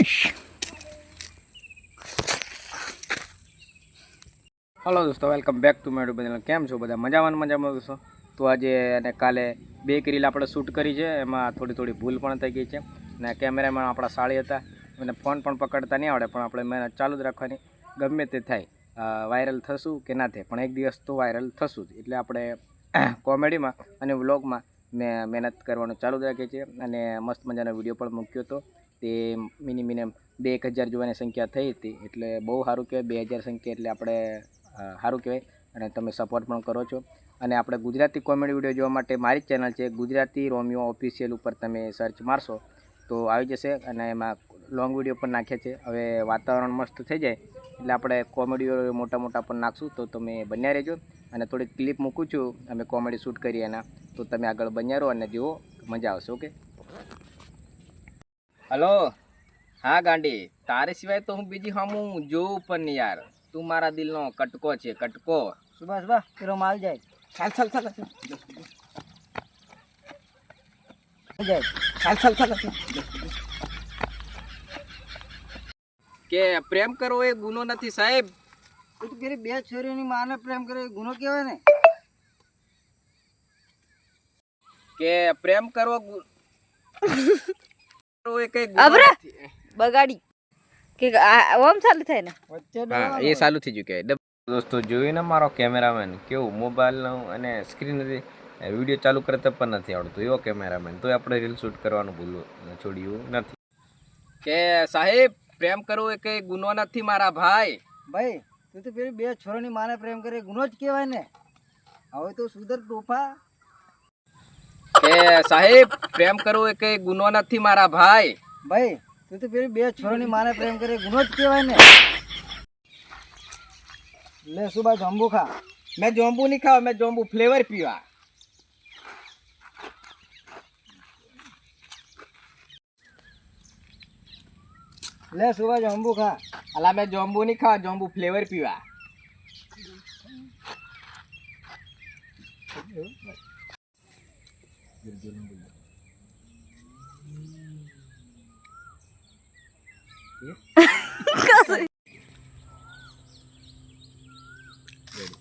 Hello દોસ્તો, welcome back to my YouTube channel. કેમ છો બધા? મજામાં દોસ્તો. તો આજે અને કાલે બે રીલ આપણે શૂટ કરી છે. એમાં થોડી ભૂલ પણ થઈ ગઈ છે અને કેમેરામાં આપણા સાળી હતા અને ફોન પણ પકડતા નહીં આવડે, પણ આપણે મહેનત ચાલુ જ રાખવાની. ગમે તે થાય, વાયરલ થશું કે ના થાય, પણ એક દિવસ તો વાયરલ થશું જ. એટલે આપણે કોમેડીમાં અને વ્લોગમાં મહેનત કરવાનું ચાલુ જ રાખીએ છીએ અને મસ્ત મજાનો વિડીયો પણ મૂક્યો હતો. તે મિનિમમ 1000 જોવાની સંખ્યા થઈ હતી, એટલે બહુ સારું કહેવાય. 2000 સંખ્યા એટલે આપણે સારું કહેવાય અને તમે સપોર્ટ પણ કરો છો. અને આપણે ગુજરાતી કોમેડી વિડીયો જોવા માટે મારી ચેનલ છે ગુજરાતી રોમિયો ઓફિશિયલ ઉપર તમે સર્ચ મારશો તો આવી જશે. અને એમાં લોંગ વિડીયો પણ નાખ્યા છે. હવે વાતાવરણ મસ્ત થઈ જાય એટલે આપણે કોમેડી વિડીયો મોટા પણ નાખશું, તો તમે બન્યા રહેજો. અને થોડીક ક્લિપ મૂકું છું અમે કોમેડી શૂટ કરીએ એના, તો તમે આગળ બન્યા રહો અને જુઓ, મજા આવશે. ઓકે. હલો. હા ગાંડી, તારે સિવાય તો હું બીજી હમું જોઉં પણ નહીં યાર. તું મારા દિલનો કટકો છે, કટકો. સુભાષ તેરો માલ જાય. ચાલ. કે પ્રેમ કરવો એ ગુનો નથી સાહેબ. તું પેલી બે છોરીઓની માને પ્રેમ કરે એ ગુનો કહેવાય ને? કે પ્રેમ કરવો એ કઈ ગુનો નથી. બગાડી કે ઓમ ચાલુ થાય ને વચ્ચે હા, એ ચાલુ થઈ ગયું કે દોસ્તો જોયું ને મારો કેમેરામેન કેવું મોબાઈલનું અને સ્ક્રીન વિડીયો ચાલુ કરતા પણ નથી આવડતું એવો કેમેરામેન, તો આપણે રીલ શૂટ કરવાનું છોડ્યું નથી. કે સાહેબ પ્રેમ કરવો એ કઈ ગુનો નથી મારા ભાઈ. ભાઈ તું તો પેલી બે છોરીઓની માને પ્રેમ કરે એ ગુનો જ કહેવાય ને? હવે તો સુધર ટોફા. કે સાહેબ પ્રેમ કરવો એ કઈ ગુનો નથી મારા ભાઈ. ભાઈ તું તો પેલી બે છોરીઓની માને પ્રેમ કરે એ ગુનો જ કહેવાય ને? લે સુભાષ જાંબુ ખા. મેં જોંબુ નહીં ખાવા, મેં જોંબુ ફ્લેવર પીવા. લે સુભાષ જાંબુ ખા. અલા મેં જોંબુ નહીં ખાવા, જોંબુ ફ્લેવર પીવા.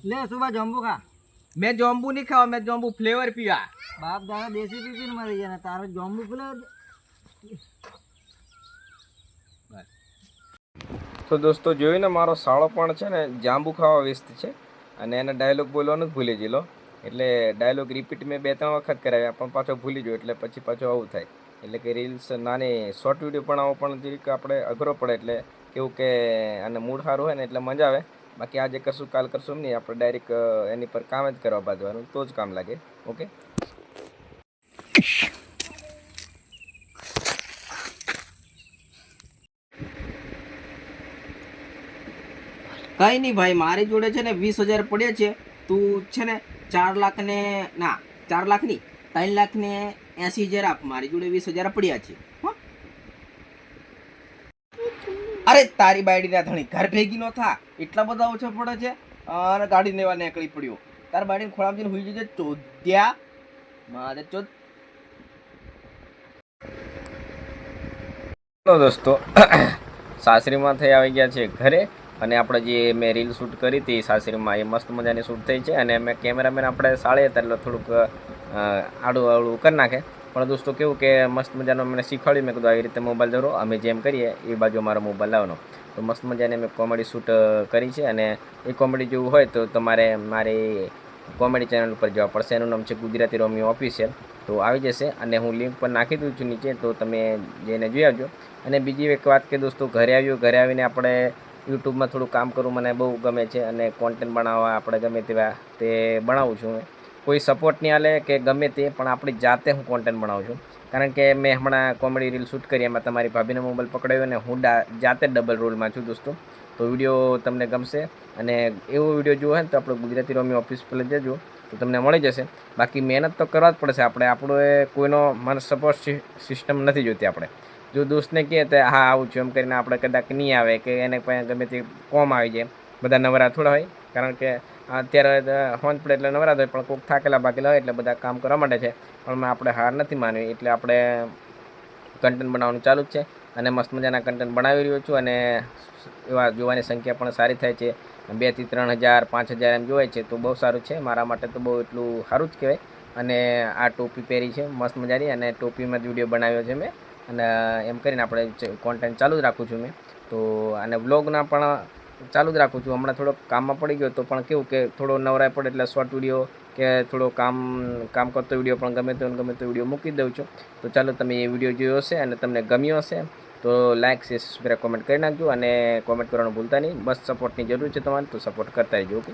લે સુભાષ જાંબુ ખા. મેં જોંબુ નહીં ખાવા, મેં જોંબુ ફ્લેવર પીવા. બાપ દાદા દેશી પીપીને મરી ગયા ને તારો જાંબુ ફ્લેવર. તો દોસ્તો જોયું ને, મારો સાળો પણ છે ને જાંબુ ખાવા વ્યસ્ત છે અને એને ડાયલોગ બોલવાનું જ ભૂલી ગયેલો. એટલે ડાયલોગ રિપીટ મેં 2-3 વખત કરાવ્યા પણ પાછો ભૂલી ગયો. એટલે પછી પાછો આવું થાય. એટલે કે રીલ્સ નાની શોર્ટ વિડીયો બનાવવો પણ જરીક આપણે અઘરો પડે. એટલે કેવું કે અને મૂડ સારું હોય ને એટલે મજા આવે. બાકી આજે કરશું કાલ કરશું નહીં, આપણે ડાયરેક્ટ એની પર કામ જ કરવા બાંધવાનું, તો જ કામ લાગે. ઓકે. કઈ નહીં ભાઈ, મારી જોડે છે ને 20,000 પડ્યા છે. તું છે ને 4 લાખ ને 3 લાખ ને 80,000 આપ. મારી જોડે 20,000 પડ્યા છે. અરે તારી બાયડી ના ધણી ઘર ભેગી નો થા, એટલા બધા ઓછા પડે છે અને ગાડી લેવા નીકળી પડ્યો. તાર બાયડી ખોળામાં જઈને હુઈ જજે ચોદ્યા મારે ચોદ. દોસ્તો સાસરીમાં થઈ આવી ગયા છે ઘરે અને આપણે જે મેં રીલ શૂટ કરી હતી સાસરીમાં, એ મસ્ત મજાની શૂટ થઈ છે. અને મેં કેમેરામેન આપણે સાળે હતા એટલે થોડુંક આડું કરી નાખે. પણ દોસ્તો કેવું કે મસ્ત મજાનો મને શીખવાડ્યું. મેં કીધું આવી રીતે મોબાઈલ ધરો, અમે જેમ કરીએ એ બાજુ મારો મોબાઈલ લાવવાનો. તો મસ્ત મજાને મેં કોમેડી શૂટ કરી છે. અને એ કોમેડી જેવું હોય તો તમારે મારી કોમેડી ચેનલ ઉપર જવા પડશે. એનું નામ છે ગુજરાતી રોમિયો ઓફિશિયલ. તો આવી જશે અને હું લિંક પણ નાખી દઉં છું નીચે, તો તમે જઈને જોઈ આવજો. અને બીજી એક વાત કે દોસ્તો, ઘરે આવીને આપણે યુટ્યુબમાં થોડું કામ કરવું મને બહુ ગમે છે અને કોન્ટેન્ટ બનાવવા આપણે ગમે તેવા તે બનાવું છું. કોઈ સપોર્ટ નહીં આલે કે ગમે તે, પણ આપણી જાતે હું કોન્ટેન્ટ બનાવું છું. કારણ કે મેં હમણાં કોમેડી રીલ શૂટ કરી, એમાં તમારી ભાભીનો મોબાઈલ પકડાયો અને હું જાતે ડબલ રોલમાં છું દોસ્તો. તો વિડીયો તમને ગમશે અને એવો વિડીયો જોવો હોય ને તો આપણે ગુજરાતી રોમિયો ઓફિસ પર જજો તો તમને મળી જશે. બાકી મહેનત તો કરવા જ પડશે. આપણો કોઈનો મને સપોર્ટ સિસ્ટમ નથી જોતી. આપણે જો દોસ્તને કહે તો હા આવું છું એમ કરીને આપણે કદાચ નહીં આવે કે એને ગમે તે કોમ આવી જાય. બધા નવરા થોડા હોય, કારણ કે અત્યારે હોંજ પડે એટલે નવરા હોય, પણ કોઈક થાકેલા ભાગેલા હોય એટલે બધા કામ કરવા માંડે છે. પણ આપણે હાર નથી માનવી, એટલે આપણે કન્ટેન્ટ બનાવવાનું ચાલુ જ છે. અને મસ્ત મજાના કન્ટેન્ટ બનાવી રહ્યો છું અને એવા જોવાની સંખ્યા પણ સારી થાય છે. 2 થી 3,000 5,000 એમ જોવાય છે તો બહુ સારું છે. મારા માટે તો બહુ એટલું સારું જ કહેવાય. અને આ ટોપી પહેરી છે મસ્ત મજાની અને ટોપીમાં જ વિડીયો બનાવ્યો છે મેં. અને એમ કરીને આપણે કોન્ટેન્ટ ચાલુ જ રાખું છું મેં. તો અને વ્લોગના પણ ચાલુ જ રાખું છું. હમણાં થોડોક કામમાં પડી ગયો તો પણ કેવું કે થોડો નવરાય પડે એટલે શોર્ટ વિડીયો કે થોડો કામ કરતો વિડીયો પણ ગમે તો વિડીયો મૂકી દઉં છું. તો ચાલો તમે એ વિડીયો જોયો હશે અને તમને ગમ્યો હશે તો લાઇક શેર સબસ્ક્રાઈબ કોમેન્ટ કરી નાખજો અને કોમેન્ટ કરવાનું ભૂલતા નહીં. બસ સપોર્ટની જરૂર છે તમારે તો સપોર્ટ કરતા રહેજો. ઓકે.